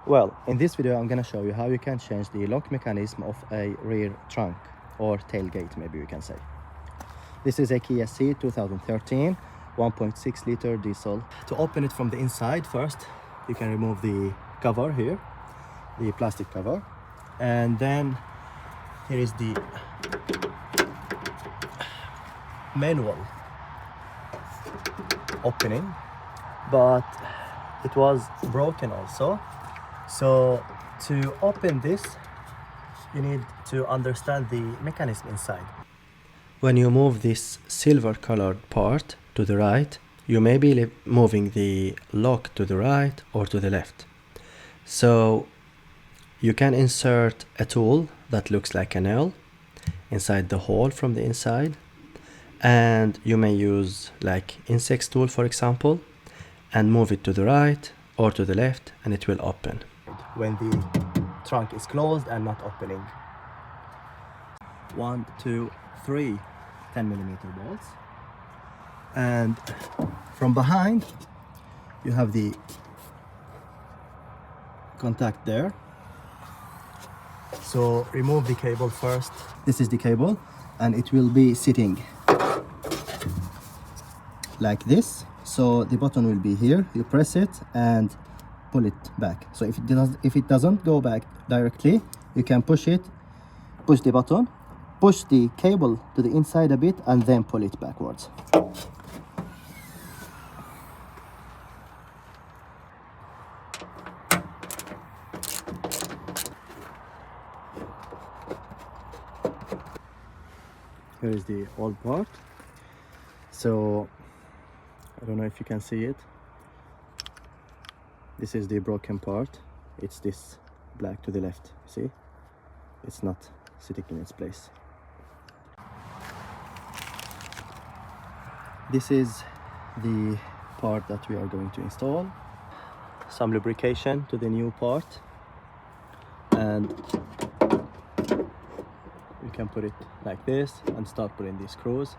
Well, in this video I'm gonna show you how you can change the lock mechanism of a rear trunk or tailgate, maybe you can say. This is a KIA Ceed 2013 1.6 liter diesel. To open it from the inside, first you can remove the cover here, the plastic cover, and then here is the manual opening, but it was broken also. So to open this, you need to understand the mechanism inside. When you move this silver colored part to the right, you may be moving the lock to the right or to the left. So you can insert a tool that looks like an L inside the hole from the inside, and you may use like insect tool, for example, and move it to the right or to the left, and it will open when the trunk is closed and not opening. 1, 2, 3 10mm bolts, and from behind you have the contact there. So remove the cable first. This is the cable, and it will be sitting like this. So the button will be here, you press it and pull it back. So if it doesn't go back directly, you can push the button, push the cable to the inside a bit, and then pull it backwards. Here is the old part. So I don't know if you can see it. This is the broken part. It's this black to the left. See? It's not sitting in its place. This is the part that we are going to install. Some lubrication to the new part, and you can put it like this and start putting these screws.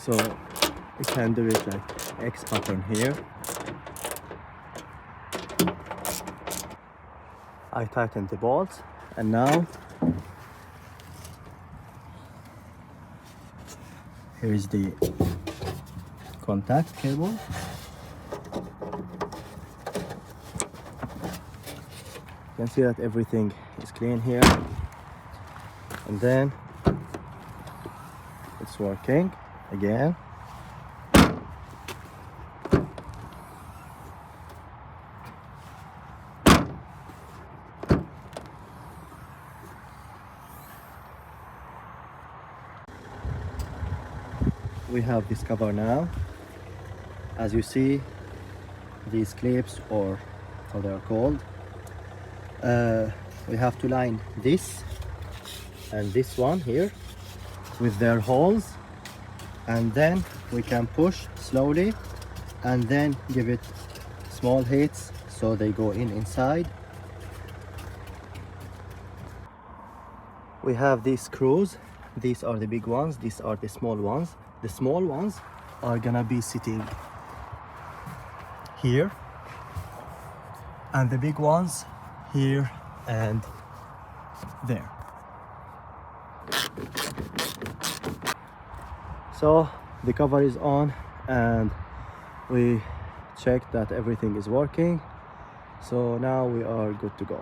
So you can do it like X pattern here. I tightened the bolts, and now here is the contact cable. You can see that everything is clean here, and then it's working again. We have this cover now. As you see, these clips, or how they are called, we have to line this and this one here with their holes, and then we can push slowly and then give it small hits so they go inside. We have these screws. These are the big ones, these are the small ones. The small ones are gonna be sitting here, and the big ones here and there. So the cover is on, and we checked that everything is working. So now we are good to go.